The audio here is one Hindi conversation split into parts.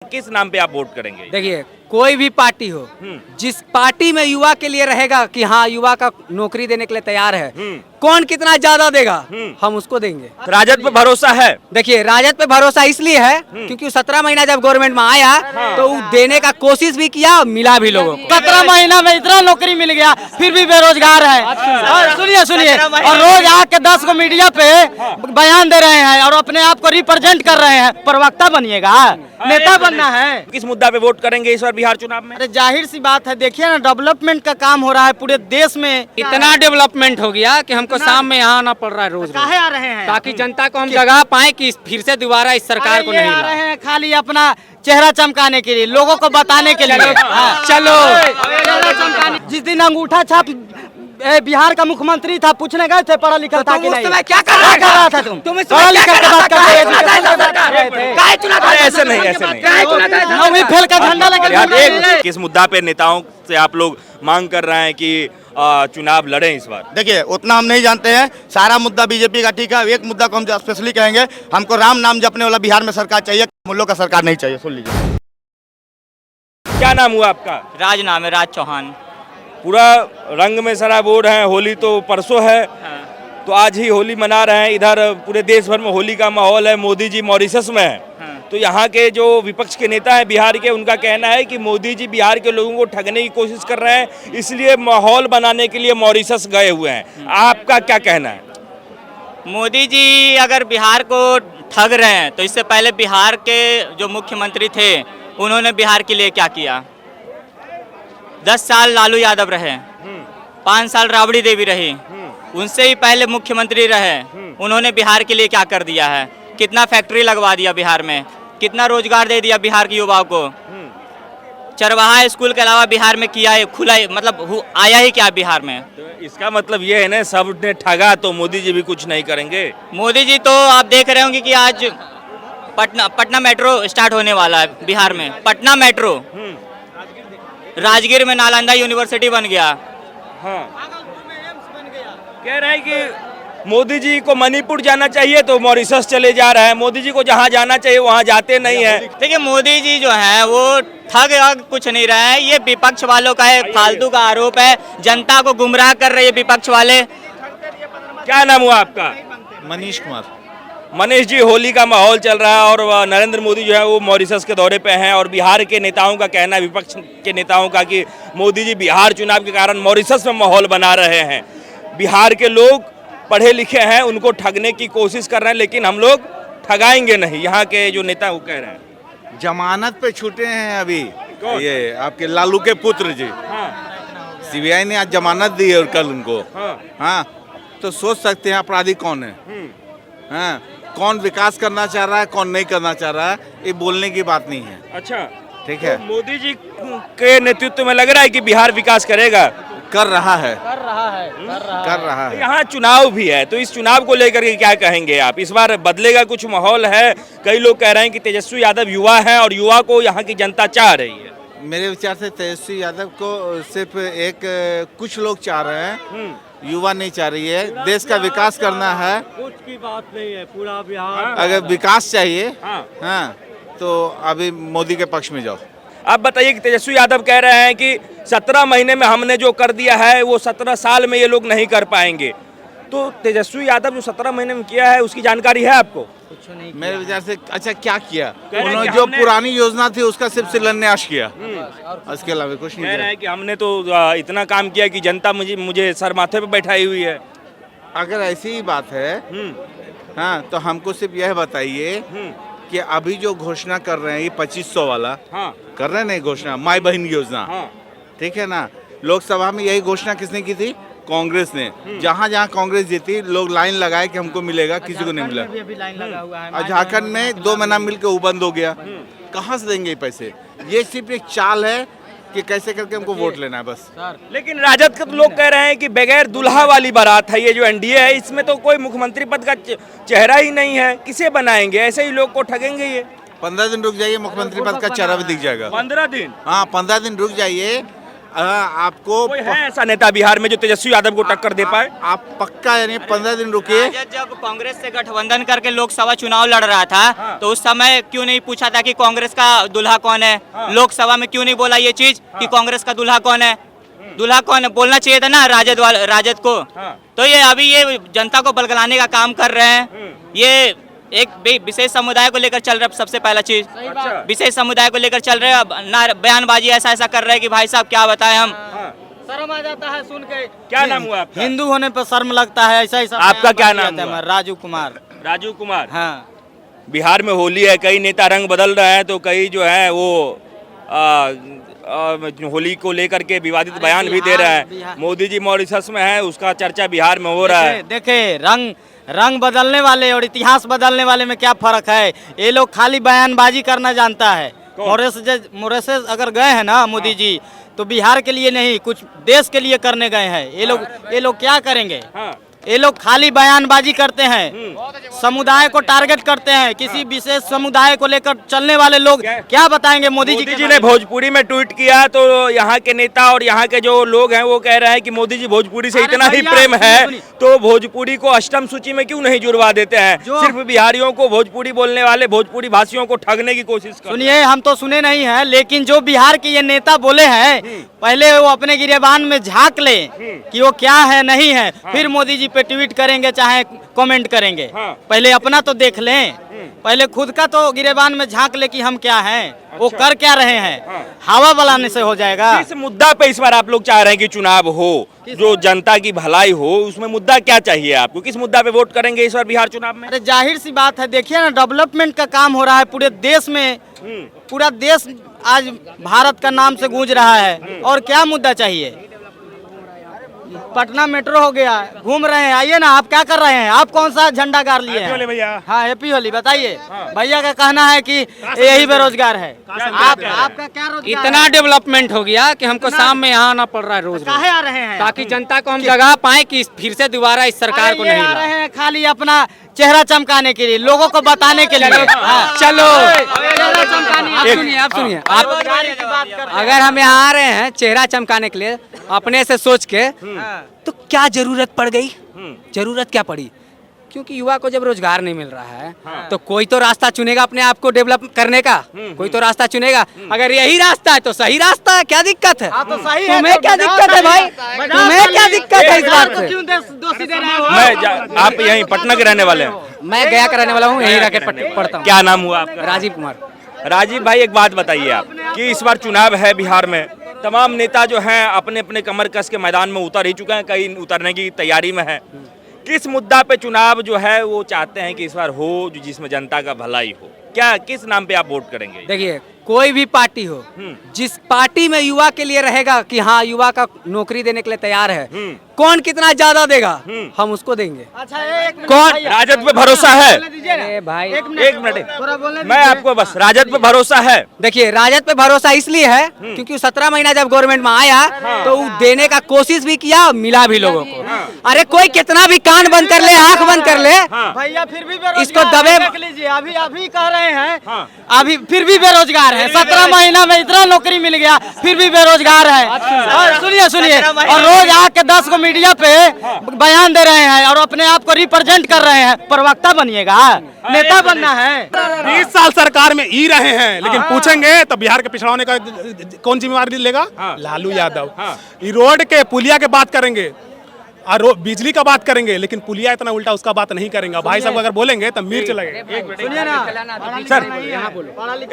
किस नाम पे आप वोट करेंगे? देखिए, कोई भी पार्टी हो, जिस पार्टी में युवा के लिए रहेगा कि हाँ युवा का नौकरी देने के लिए तैयार है, कौन कितना ज्यादा देगा हम उसको देंगे। तो राजद पे भरोसा है? देखिए, राजद पे भरोसा इसलिए है क्योंकि 17 महीना जब गवर्नमेंट में आया तो वो देने का कोशिश भी किया और मिला भी लोगों को। 17 महीना में इतना नौकरी मिल गया फिर भी बेरोजगार है। और सुनिए और रोज आके 10 को मीडिया पे बयान दे रहे हैं और अपने आप को रिप्रेजेंट कर रहे हैं। प्रवक्ता बनिएगा, नेता बनना है। किस मुद्दा पे वोट करेंगे इस बार बिहार चुनाव में? अरे जाहिर सी बात है, देखिए ना डेवलपमेंट का काम हो रहा है पूरे देश में। इतना डेवलपमेंट हो गया कि हमको शाम में यहाँ आना पड़ रहा है रोज काहे आ रहे हैं? ताकि जनता को हम जगह पाए कि फिर से दोबारा इस सरकार को अरे ये नहीं आ लाए। रहे हैं खाली अपना चेहरा चमकाने के लिए, लोगों को बताने के लिए। हाँ। चलो चेहरा चमकाने। जिस दिन अंगूठा छाप बिहार का मुख्यमंत्री था, पूछने गए थे पढ़ा लिखा था कि नहीं? क्या कर रहा था तुम? पढ़ा लिखा के बात करते ऐसे नहीं, ऐसे नहीं। नौवीं फेल का झंडा लेकर किस मुद्दा पे नेताओं से आप लोग मांग कर रहे हैं कि चुनाव लड़ें इस बार? देखिए, उतना हम नहीं जानते हैं। सारा मुद्दा बीजेपी का ठीक है। एक मुद्दा को हम स्पेशली कहेंगे, हमको राम नाम जपने वाला बिहार में सरकार चाहिए, मुल्लों का सरकार नहीं चाहिए। सुन लीजिए। क्या नाम हुआ आपका? राज नाम है, राज चौहान। पूरा रंग में सराबोर है। होली तो परसों है, तो आज ही होली मना रहे हैं। इधर पूरे देश भर में होली का माहौल है। मोदी जी मॉरिशस में है। तो यहाँ के जो विपक्ष के नेता हैं बिहार के, उनका कहना है कि मोदी जी बिहार के लोगों को ठगने की कोशिश कर रहे हैं, इसलिए माहौल बनाने के लिए मॉरिशस गए हुए हैं। आपका क्या कहना है? मोदी जी अगर बिहार को ठग रहे हैं तो इससे पहले बिहार के जो मुख्यमंत्री थे उन्होंने बिहार के लिए क्या किया? 10 साल लालू यादव रहे, 5 साल राबड़ी देवी रही, उनसे ही पहले मुख्यमंत्री रहे, उन्होंने बिहार के लिए क्या कर दिया है? कितना फैक्ट्री लगवा दिया बिहार में, कितना रोजगार दे दिया बिहार के युवाओं को। चरवाहा स्कूल के अलावा बिहार में किया है, खुला मतलब आया ही क्या बिहार में? तो इसका मतलब ये है ना, सबने ठगा तो मोदी जी भी कुछ नहीं करेंगे। मोदी जी तो आप देख रहे होंगे कि आज पटना मेट्रो स्टार्ट होने वाला है बिहार में। पटना मेट्रो, राजगीर में नालंदा यूनिवर्सिटी बन गया। हाँ, कह रहे हैं कि मोदी जी को मणिपुर जाना चाहिए तो मॉरिशस चले जा रहा है। मोदी जी को जहाँ जाना चाहिए वहाँ जाते नहीं है। देखिए, मोदी जी जो है वो ठग कुछ नहीं रहे हैं। ये विपक्ष वालों का है, फालतू का आरोप है। जनता को गुमराह कर रहे हैं विपक्ष वाले। क्या नाम हुआ आपका? मनीष कुमार। मनीष जी, होली का माहौल चल रहा है और नरेंद्र मोदी जो है वो मॉरिशस के दौरे पे हैं और बिहार के नेताओं का कहना है, विपक्ष के नेताओं का, कि मोदी जी बिहार चुनाव के कारण मॉरिशस में माहौल बना रहे हैं। बिहार के लोग पढ़े लिखे हैं, उनको ठगने की कोशिश कर रहे हैं, लेकिन हम लोग ठगाएंगे नहीं। यहाँ के जो नेता वो कह रहे हैं। जमानत पे छूटे हैं अभी ये आपके लालू के पुत्र जी। सीबीआई ने आज जमानत दी है और कल उनको। हाँ, तो सोच सकते हैं अपराधी कौन है। हाँ, कौन विकास करना चाह रहा है, कौन नहीं करना चाह रहा है, ये बोलने की बात नहीं है। अच्छा, ठीक है। तो मोदी जी के नेतृत्व में लग रहा है कि बिहार विकास करेगा। कर रहा है। यहाँ चुनाव भी है, तो इस चुनाव को लेकर के क्या कहेंगे आप? इस बार बदलेगा कुछ माहौल है? कई लोग कह रहे हैं कि तेजस्वी यादव युवा है और युवा को यहाँ की जनता चाह रही है। मेरे विचार से तेजस्वी यादव को सिर्फ एक कुछ लोग चाह रहे हैं, युवा नहीं चाह रही है। देश का विकास करना है, कुछ की बात नहीं है, पूरा बिहार। अगर विकास चाहिए हाँ, तो अभी मोदी के पक्ष में जाओ। आप बताइए कि तेजस्वी यादव कह रहे हैं कि 17 महीने में हमने जो कर दिया है वो 17 साल में ये लोग नहीं कर पाएंगे। तो तेजस्वी यादव जो 17 महीने में किया है उसकी जानकारी है आपको? मेरे विचार से अच्छा क्या किया रहे हैं उन्होंने? कि जो हमने- पुरानी योजना थी उसका सिर्फ शिलान्यास किया, उसके अलावा कुछ नहीं कह रहे किया। हैं कि हमने तो इतना काम किया कि जनता मुझे सर माथे पे बैठाई हुई है। अगर ऐसी ही बात है, हाँ, तो हमको सिर्फ यह बताइए कि अभी जो घोषणा कर रहे हैं ये 2500 वाला कर रहे हैं, नहीं घोषणा माई बहन योजना, ठीक है ना। लोकसभा में यही घोषणा किसने की थी? कांग्रेस ने। जहाँ जहाँ कांग्रेस जीती लोग लाइन लगाए कि हमको मिलेगा, किसी को नहीं मिला। भी लाइन लगा हुआ है। और झारखंड में 2 महीना मिलकर वो बंद हो गया। कहाँ से देंगे ये पैसे? ये सिर्फ एक चाल है कि कैसे करके हमको वोट लेना है बस। लेकिन राजद के तो लोग कह रहे हैं कि बगैर दुल्हा वाली बारात है ये जो एनडीए है, इसमें तो कोई मुख्यमंत्री पद का चेहरा ही नहीं है, किसे बनाएंगे? ऐसे ही लोग को ठगेंगे ये। 15 दिन रुक जाइए, मुख्यमंत्री पद का चेहरा भी दिख जाएगा। 15 दिन? हाँ, 15 दिन रुक जाइए, आपको कोई है ऐसा नेता बिहार में जो तेजस्वी यादव को टक्कर दे पाए? आप पक्का यानी 15 दिन रुकिए। राजद जब कांग्रेस से गठबंधन करके लोकसभा चुनाव लड़ रहा था तो उस समय क्यों नहीं पूछा था कि कांग्रेस का दूल्हा कौन है? लोकसभा में क्यों नहीं बोला ये चीज कि कांग्रेस का दूल्हा कौन है? दूल्हा कौन है बोलना चाहिए था ना राजद को। तो ये अभी ये जनता को बलगलाने का काम कर रहे हैं। ये एक विशेष समुदाय को लेकर चल रहा है। सबसे पहला चीज विशेष समुदाय को लेकर चल रहे हैं ना, बयानबाजी ऐसा ऐसा कर रहे हैं कि भाई साहब क्या बताएं हम। शर्म आ जाता है सुन के। क्या नाम हुआ आपका? हिंदू होने पर शर्म लगता है, ऐसा ऐसा। आपका क्या नाम हुआ? राजू कुमार। राजू कुमार। हाँ, बिहार में होली है, कई नेता रंग बदल रहे हैं, तो कई जो है वो होली को लेकर के विवादित बयान भी दे रहे हैं। मोदी जी मॉरिशस में है, उसका चर्चा बिहार में हो रहा है। देखे रंग बदलने वाले और इतिहास बदलने वाले में क्या फर्क है? ये लोग खाली बयानबाजी करना जानता है। मॉरिशस अगर गए हैं ना मोदी जी, तो बिहार के लिए नहीं, कुछ देश के लिए करने गए हैं। ये लोग क्या करेंगे? ये लोग खाली बयानबाजी करते हैं, समुदाय को टारगेट करते हैं। किसी विशेष समुदाय को लेकर चलने वाले लोग क्या बताएंगे मोदी जी ने भोजपुरी में ट्वीट किया तो यहाँ के नेता और यहाँ के जो लोग हैं वो कह रहे हैं कि मोदी जी भोजपुरी से इतना ही प्रेम है तो भोजपुरी को अष्टम सूची में क्यों नहीं जुड़वा देते हैं? सिर्फ बिहारियों को, भोजपुरी बोलने वाले भोजपुरी भाषियों को ठगने की कोशिश कर। सुनिए, हम तो सुने नहीं है, लेकिन जो बिहार के ये नेता बोले हैं, पहले वो अपने गिरेबान में झांक ले कि वो क्या है नहीं है, फिर मोदी जी पे ट्वीट करेंगे चाहे कमेंट करेंगे। पहले अपना तो देख लें, पहले खुद का तो गिरेबान में झांक ले कि हम क्या हैं, वो कर क्या रहे हैं। हवा बलाने से हो जाएगा। किस मुद्दा पे इस बार आप लोग चाह रहे हैं कि चुनाव हो, जो जनता की भलाई हो, उसमें मुद्दा क्या चाहिए आपको? किस मुद्दा पे वोट करेंगे इस बार बिहार चुनाव में? अरे जाहिर सी बात है, देखिए ना, डेवलपमेंट का काम हो रहा है पूरे देश में। पूरा देश आज भारत का नाम से गूंज रहा है। और क्या मुद्दा चाहिए? पटना मेट्रो हो गया, घूम रहे हैं। आइए ना, आप क्या कर रहे हैं? आप कौन सा झंडा गाड़ लिए हैं? भैया। हाँ, हैप्पी होली बताइए। भैया का कहना है कि यही बेरोजगार है। आपका क्या रोजगार? इतना डेवलपमेंट हो गया कि हमको शाम में यहाँ आना पड़ रहा है रोज। काहे आ रहे हैं? ताकि जनता को हम जगा पाए कि फिर से दोबारा इस सरकार को नहीं आ रहे हैं खाली अपना चेहरा चमकाने के लिए, लोगों को बताने के लिए। चलो आप सुनिए, अगर हम यहाँ आ रहे हैं चेहरा चमकाने के लिए अपने से सोच के, तो क्या जरूरत पड़ गई? जरूरत क्या पड़ी? क्योंकि युवा को जब रोजगार नहीं मिल रहा है तो कोई तो रास्ता चुनेगा अपने आप को डेवलप करने का, कोई तो रास्ता चुनेगा। अगर यही रास्ता है तो सही रास्ता है, क्या दिक्कत है? तो सही है। तुम्हें क्या दिक्कत है भाई? तुम्हें क्या दिक्कत है इस बात से? क्यों दोषी दे रहे हो? आप यहीं पटना के रहने वाले हैं? मैं गया कराने वाला हूँ, यही रह पढ़ता हूँ। क्या नाम हुआ आपका? राजीव कुमार। राजीव भाई, एक बात बताइए आप कि इस बार चुनाव है बिहार में, तमाम नेता जो हैं अपने अपने कमर कस के मैदान में उतर ही चुके हैं, कई उतरने की तैयारी में है। किस मुद्दा पे चुनाव जो है वो चाहते हैं कि इस बार हो, जो जिसमें जनता का भलाई हो? क्या, किस नाम पे आप वोट करेंगे? देखिए, कोई भी पार्टी हो, जिस पार्टी में युवा के लिए रहेगा कि हाँ युवा का नौकरी देने के लिए तैयार है, कौन कितना ज्यादा देगा हम उसको देंगे। अच्छा, कौन? राजद पे भरोसा है? अरे भाई एक मिनट, मैं आपको बस, राजद पे भरोसा है? देखिए, राजद पे भरोसा इसलिए है क्योंकि 17 महीना जब गवर्नमेंट में आया तो वो देने का कोशिश भी किया, मिला भी लोगों को। अरे कोई कितना भी कान बंद कर ले, आंख बंद कर ले, भैया फिर भी बेरोजगार इसको दबे देख लीजिए। अभी कह रहे हैं, अभी फिर भी बेरोजगार है। 17 महीना में इतना नौकरी मिल गया, फिर भी बेरोजगार है। और सुनिए, और रोज आके 10 को मीडिया पे बयान दे रहे हैं और अपने आप को रिप्रेजेंट कर रहे हैं। प्रवक्ता बनिएगा, नेता बनना है। 20 साल सरकार में ही रहे हैं, लेकिन पूछेंगे तो बिहार के पिछड़ा होने का कौन जिम्मेवारी लेगा? लालू यादव। ये रोड के पुलिया के बात करेंगे और बिजली का बात करेंगे, लेकिन पुलिया इतना उल्टा उसका बात नहीं करेंगे। भाई साहब अगर बोलेंगे तो मिर्च लगेगा। सुनिए ना सर,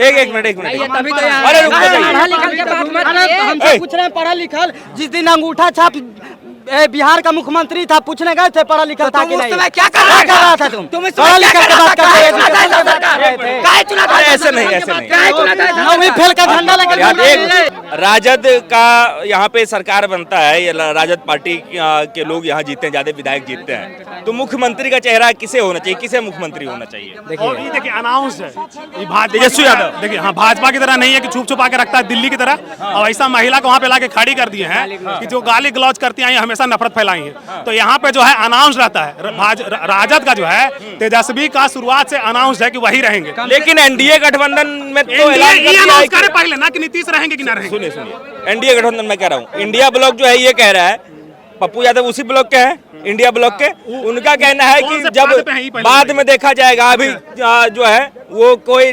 एक मिनट। तभी तो यहाँ अरे रुक जाइए। हमसे पूछ रहे हैं पढ़ा लिखल। जिस दिन अंगूठा छाप बिहार का मुख्यमंत्री था, पूछने गए थे पढ़ा लिखा था कि नहीं? क्या कर रहा था तुम? पढ़ा लिखा के बात करते ऐसे नहीं। 9वीं फेल का झंडा लेकर राजद का यहाँ पे सरकार बनता है, ये राजद पार्टी के लोग यहाँ जीतते हैं, ज्यादा विधायक जीतते हैं, तो मुख्यमंत्री का चेहरा किसे होना चाहिए? किसे मुख्यमंत्री होना चाहिए? देखिए अनाउंस है तेजस्वी यादव। देखिए हाँ, भाजपा की तरह नहीं है कि छुप छुपा के रखता है दिल्ली की तरह, और ऐसा महिला को वहाँ पे लाके खड़ी कर दिए हैं कि जो गाली गलौज करती आई हमेशा हमेशा नफरत फैलाई है। तो यहाँ पे जो है अनाउंस रहता है, राजद का जो है तेजस्वी का शुरुआत से अनाउंस है कि वही रहेंगे। लेकिन एनडीए गठबंधन में तो ऐलान कर ये दिया है अनाउंस कि- करे पहले ना कि नीतीश रहेंगे कि ना रहेंगे। सुनिए एनडीए गठबंधन में कह रहा हूँ, इंडिया ब्लॉक जो है ये कह रहा है, पप्पू यादव उसी ब्लॉक के हैं, इंडिया ब्लॉक के, उनका कहना है कि जब बाद में देखा जाएगा, अभी जो है वो कोई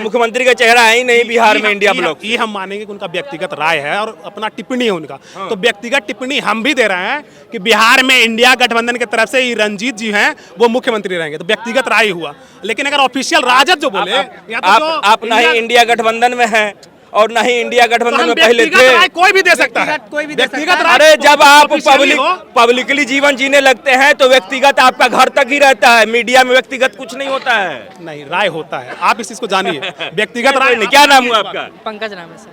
मुख्यमंत्री का चेहरा है ही नहीं बिहार में इंडिया ब्लॉक। ये हम मानेंगे कि उनका व्यक्तिगत राय है और अपना टिप्पणी है उनका। तो व्यक्तिगत टिप्पणी हम भी दे रहे हैं कि बिहार में इंडिया गठबंधन की तरफ से रंजीत जी हैं वो मुख्यमंत्री रहेंगे, तो व्यक्तिगत राय हुआ। लेकिन अगर ऑफिशियल राजद जो बोले या तो जो आप ना ही इंडिया गठबंधन में हैं और ना ही इंडिया गठबंधन में पहले थे। राय कोई भी दे सकता है, व्यक्तिगत राय। अरे जब आप officially हो, पब्लिकली जीवन जीने लगते हैं तो व्यक्तिगत आपका घर तक ही रहता है, मीडिया में व्यक्तिगत कुछ नहीं होता है। नहीं राय होता है, आप इस चीज को जानिए। व्यक्तिगत राय नहीं, क्या नाम हुआ आपका? पंकज नाम है सर।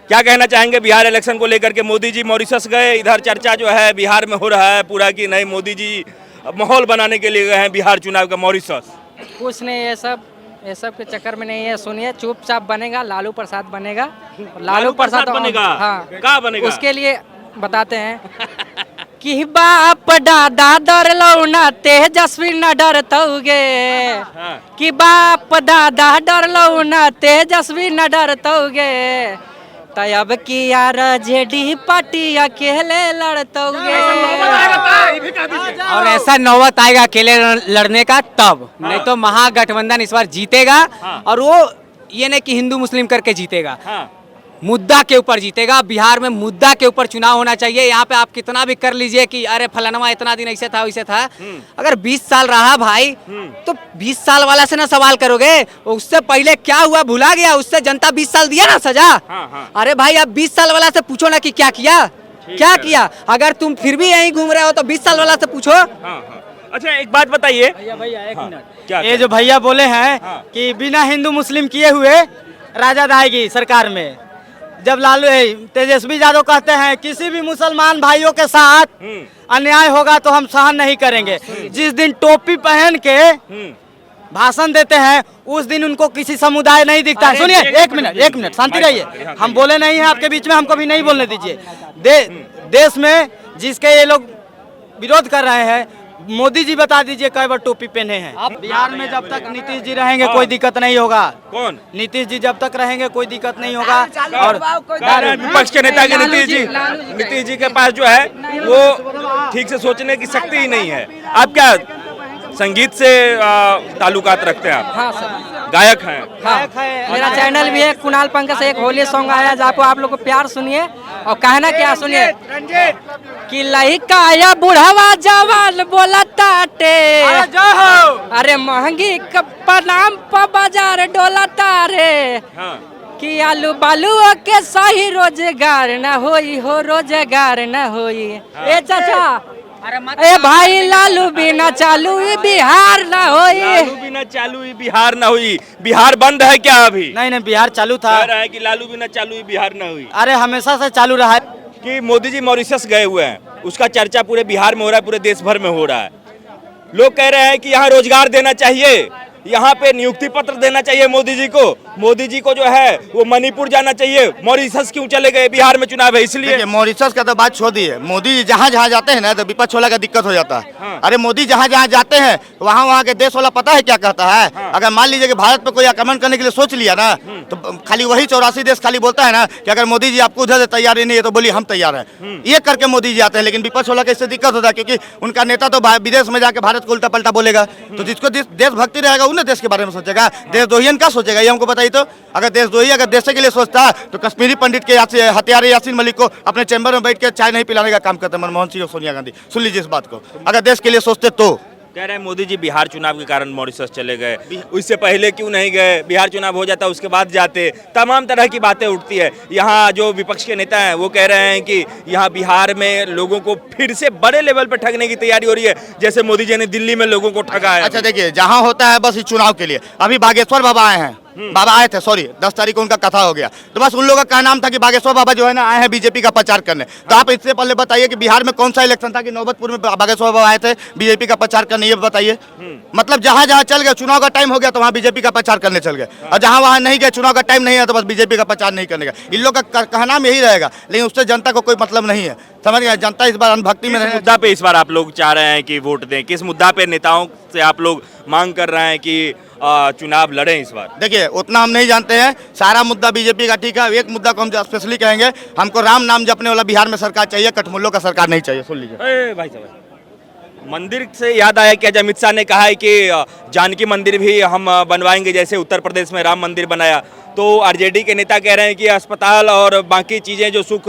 क्या कहना चाहेंगे बिहार इलेक्शन को लेकर के? मोदी जी मॉरिशस गए, इधर चर्चा जो है बिहार में हो रहा है पूरा कि नहीं मोदी जी माहौल बनाने के लिए गए हैं बिहार चुनाव का मॉरिशस। कुछ नहीं, ये सब के चक्कर में नहीं है। सुनिए, चुपचाप बनेगा, लालू प्रसाद बनेगा। लालू प्रसाद बनेगा? हाँ, कहाँ बनेगा? उसके लिए बताते हैं कि बाप दादा डरलो न तेजस्वी न डरतोगे, कि बाप दादा डरलो न तेजस्वी न डरतोगे, तब की यार जेडी पार्टी अकेले लड़तोगे। और ऐसा नौबत आएगा अकेले लड़ने का तब, नहीं तो महागठबंधन इस बार जीतेगा। और वो ये नहीं कि हिंदू मुस्लिम करके जीतेगा, मुद्दा के ऊपर जीतेगा। बिहार में मुद्दा के ऊपर चुनाव होना चाहिए। यहाँ पे आप कितना भी कर लीजिए कि अरे फलाना इतना दिन ऐसे था वैसे था, अगर 20 साल रहा भाई तो 20 साल वाला से ना सवाल करोगे, उससे पहले क्या हुआ भुला गया, उससे जनता 20 साल दिया ना सजा। अरे भाई अब 20 साल वाला से पूछो ना कि क्या किया, क्या किया। अगर तुम फिर भी यहीं घूम रहे हो तो 20 साल वाला से पूछो। अच्छा एक बात बताइए भैया एक मिनट, क्या ये जो भैया बोले हैं कि बिना हिंदू मुस्लिम किए हुए राजद आएगी सरकार में, जब लालू तेजस्वी यादव कहते हैं किसी भी मुसलमान भाइयों के साथ अन्याय होगा तो हम सहन नहीं करेंगे, जिस दिन टोपी पहन के भाषण देते हैं उस दिन उनको किसी समुदाय नहीं दिखता है। सुनिए एक मिनट शांति रहिए, हम बोले नहीं हैं आपके बीच में, हमको भी नहीं बोलने दीजिए। देश में जिसके ये लोग विरोध कर रहे हैं, मोदी जी बता दीजिए कई बार टोपी पहने हैं। बिहार में जब तक नीतीश जी रहेंगे कोई दिक्कत नहीं होगा। कौन? नीतीश जी जब तक रहेंगे कोई दिक्कत नहीं होगा। और विपक्ष के नेता के नीतीश जी के पास जो है वो ठीक से सोचने की शक्ति ही नहीं है। आप क्या संगीत से ताल्लुकात रखते हैं? आप हाँ सर, गायक हैं? हाँ, मेरा चैनल भी है कुणाल पंकज से, एक होली सॉन्ग आया जो आप लोग को प्यार सुनिए और कहना क्या सुनिए कि लइका या बुढ़वा जवान बोला ताटे, अरे महंगी नाम पर बाजार डोला तारे, कि आलू बालू के सही रोजगार न होई हो, रोजगार न होई। ए चाचा, ए भाई लालू बिना चालू बिहार न होई। लालू बिना चालू बिहार ना हुई। बिहार बंद है क्या अभी? नहीं बिहार चालू था। कह रहा है कि लालू बिना चालू बिहार ना हुई। अरे हमेशा से चालू रहा है। कि मोदी जी मॉरिशस गए हुए हैं, उसका चर्चा पूरे बिहार में हो रहा है, पूरे देश भर में हो रहा है। लोग कह रहे हैं कि यहाँ रोजगार देना चाहिए, यहाँ पे नियुक्ति पत्र देना चाहिए मोदी जी को। मोदी जी को जो है वो मणिपुर जाना चाहिए। मॉरिशस क्यों चले गए? बिहार में चुनाव है इसलिए। देखिए मॉरिशस का तो बात छोड़ दिए, मोदी जी जहाँ जहाँ जाते हैं ना तो विपक्ष वाला का दिक्कत हो जाता है। अरे मोदी जहाँ जहाँ जाते हैं वहाँ के देश वाला पता है क्या कहता है? अगर मान लीजिए कि भारत पे कोई आक्रमण करने के लिए सोच लिया ना तो खाली वही 84 देश खाली बोलता है ना कि अगर मोदी जी आपको उधर से तैयारी नहीं है तो बोलिए हम तैयार हैं। ये करके मोदी जी आते हैं, लेकिन विपक्ष वाला का इससे दिक्कत होता है क्योंकि उनका नेता तो विदेश में जाकर भारत को उल्टा पलटा बोलेगा। तो जिसको देशभक्ति रहेगा उन्हें देश के बारे में सोचेगा, देशद्रोहियन का सोचेगा। ये हमको बताइए तो, अगर देशद्रोही अगर देश के लिए सोचता तो कश्मीरी पंडित के हत्यारे यासीन मलिक को अपने चैम्बर में बैठ के चाय नहीं पिलाने का काम करते मनमोहन सिंह और सोनिया गांधी। सुन लीजिए इस बात को, अगर देश के लिए सोचते तो। कह रहे हैं मोदी जी बिहार चुनाव के कारण मॉरिशस चले गए, उससे पहले क्यों नहीं गए? बिहार चुनाव हो जाता उसके बाद जाते। तमाम तरह की बातें उठती है। यहाँ जो विपक्ष के नेता हैं वो कह रहे हैं कि यहाँ बिहार में लोगों को फिर से बड़े लेवल पर ठगने की तैयारी हो रही है, जैसे मोदी जी ने दिल्ली में लोगों को ठगा है। अच्छा देखिए, जहाँ होता है बस इस चुनाव के लिए। अभी बागेश्वर बाबा आए हैं, बाबा आए थे, सॉरी 10 तारीख को उनका कथा हो गया, तो बस उन लोगों का नाम था कि बागेश्वर बाबा जो है ना आए हैं बीजेपी का प्रचार करने। तो आप इससे पहले बताइए कि बिहार में कौन सा इलेक्शन था कि नौबतपुर में बागेश्वर बाबा आए थे बीजेपी का प्रचार करने, ये बताइए। मतलब जहां जहां चल गए, चुनाव का टाइम हो गया तो वहां बीजेपी का प्रचार करने चल गए, और जहां वहां नहीं गए, चुनाव का टाइम नहीं है तो बस बीजेपी का प्रचार नहीं करने का। इन लोग का कहना यही रहेगा, लेकिन उससे जनता को कोई मतलब नहीं है, समझ गए। जनता इस बार अनभक्ति में किस मुद्दा पे इस बार आप लोग चाह रहे हैं कि वोट दें? किस मुद्दा पे नेताओं से आप लोग मांग कर रहे हैं कि चुनाव लड़ें इस बार? देखिए उतना हम नहीं जानते हैं, सारा मुद्दा बीजेपी का ठीक है। एक मुद्दा को हम स्पेशली कहेंगे, हमको राम नाम जपने वाला बिहार में सरकार चाहिए, कठमुल्लों का सरकार नहीं चाहिए। सुन लीजिए भाई साहब, मंदिर से याद आया कि आज अमित शाह ने कहा है कि जानकी मंदिर भी हम बनवाएंगे, जैसे उत्तर प्रदेश में राम मंदिर बनाया। तो आरजेडी के नेता कह रहे हैं कि अस्पताल और बाकी चीज़ें जो सुख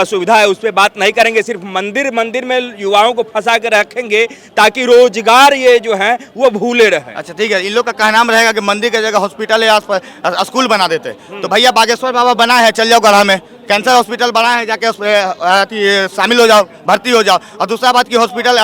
सुविधा है उस पर बात नहीं करेंगे, सिर्फ मंदिर में युवाओं को फंसा कर रखेंगे ताकि रोजगार ये जो है वो भूले रहे। अच्छा ठीक है, इन लोग का कहना रहेगा कि मंदिर की जगह हॉस्पिटल या स्कूल बना देते। तो भैया बागेश्वर बाबा बना है, चल जाओ गढ़ा में, कैंसर हॉस्पिटल बना है, जाके शामिल हो जाओ, भर्ती हो जाओ। और दूसरा बात की हॉस्पिटल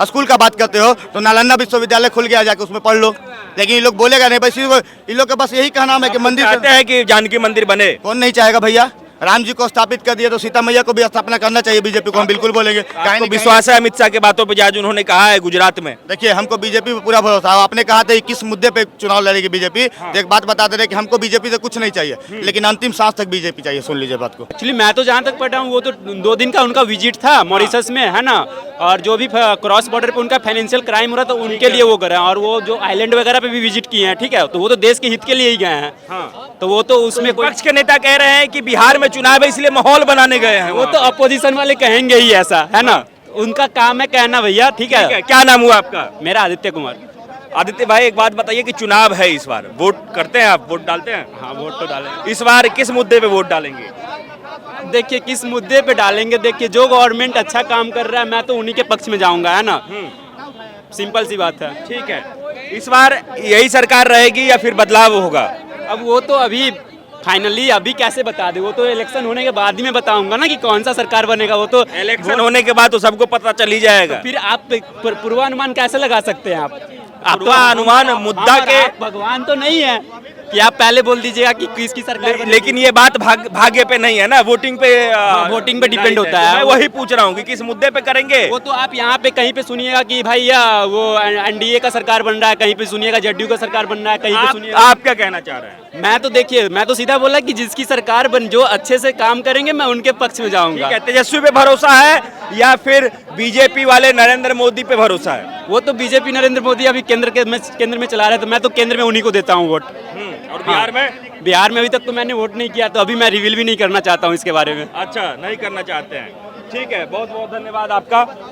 स्कूल का बात करते हो तो नालंदा विश्वविद्यालय खुल गया, जाके उसमें पढ़ लो। लेकिन ये लोग बोलेगा नहीं, बस इन लोग का बस यही कहना है कि मंदिर चाहते हैं कि जानकी मंदिर बने। कौन नहीं चाहेगा भैया, राम जी को स्थापित कर दिए तो सीता मैया को भी स्थापना करना चाहिए। बीजेपी को हम बिल्कुल बोलेंगे। आपको विश्वास है अमित शाह के बातों पे, आज उन्होंने कहा है गुजरात में? देखिए हमको बीजेपी पे पूरा भरोसा है। आपने कहा था कि किस मुद्दे पे चुनाव लड़ेगी बीजेपी, तो एक बात बता दे रहे कि हमको बीजेपी से कुछ नहीं चाहिए, लेकिन अंतिम सांस तक बीजेपी चाहिए। सुन लीजिए बात को। एक्चुअली मैं तो जहाँ तक पढ़ा हूँ वो तो 2 दिन का उनका विजिट था मॉरिशस में, है ना, और जो भी क्रॉस बॉर्डर पे उनका फाइनेंशियल क्राइम हो रहा था उनके लिए वो कर रहे हैं, और वो जो आइलैंड वगैरह पे भी विजिट किए हैं, ठीक है, तो वो तो देश के हित के लिए ही गए हैं। तो वो तो उसमें कोई विपक्ष के नेता कह रहे हैं कि बिहार में चुनाव है इसलिए माहौल बनाने गए हैं। वो तो अपोजिशन वाले कहेंगे ही ऐसा, है ना, उनका काम है कहना भैया, ठीक है। क्या नाम हुआ आपका? मेरा आदित्य कुमार। आदित्य भाई, एक बात बताइए कि चुनाव है इस बार, वोट करते हैं आप, वोट डालते हैं? हाँ, वोट तो डालेंगे। इस बार किस मुद्दे पे वोट डालेंगे? देखिए किस मुद्दे पे डालेंगे, देखिए जो गवर्नमेंट अच्छा काम कर रहा है मैं तो उन्हीं के पक्ष में जाऊंगा, है ना, सिंपल सी बात है। ठीक है, इस बार यही सरकार रहेगी या फिर बदलाव होगा? अब वो तो अभी फाइनली अभी कैसे बता दे, वो तो इलेक्शन होने के बाद ही मैं बताऊंगा ना कि कौन सा सरकार बनेगा। वो तो इलेक्शन होने के बाद तो सबको पता चल ही जाएगा। तो फिर आप पूर्वानुमान कैसे लगा सकते हैं? आप तो अनुमान मुद्दा के भगवान तो नहीं है कि आप पहले बोल दीजिएगा कि किसकी सरकार बनेगी। लेकिन ये बात भाग्य पे नहीं है ना, वोटिंग पे वोटिंग पे डिपेंड होता है। मैं वही पूछ रहा हूँ कि किस मुद्दे पे करेंगे। वो तो आप यहाँ पे कहीं पे सुनिएगा कि भाई वो एनडीए का सरकार बन रहा है, कहीं पे सुनिएगा जेडीयू का सरकार बन रहा है, कहीं पे सुनिएगा। आप क्या कहना चाह रहे हैं? मैं तो देखिए मैं तो सीधा बोला कि जिसकी सरकार बन जो अच्छे से काम करेंगे मैं उनके पक्ष में जाऊंगा। ठीक है, तेजस्वी पे भरोसा है या फिर बीजेपी वाले नरेंद्र मोदी पे भरोसा है? वो तो बीजेपी नरेंद्र मोदी अभी केंद्र में चला रहे हैं, तो मैं तो केंद्र में उन्हीं को देता हूँ वोट। और बिहार में? बिहार में अभी तक तो मैंने वोट नहीं किया, तो अभी मैं रिवील भी नहीं करना चाहता हूँ इसके बारे में। अच्छा, नहीं करना चाहते हैं। ठीक है, बहुत बहुत धन्यवाद आपका।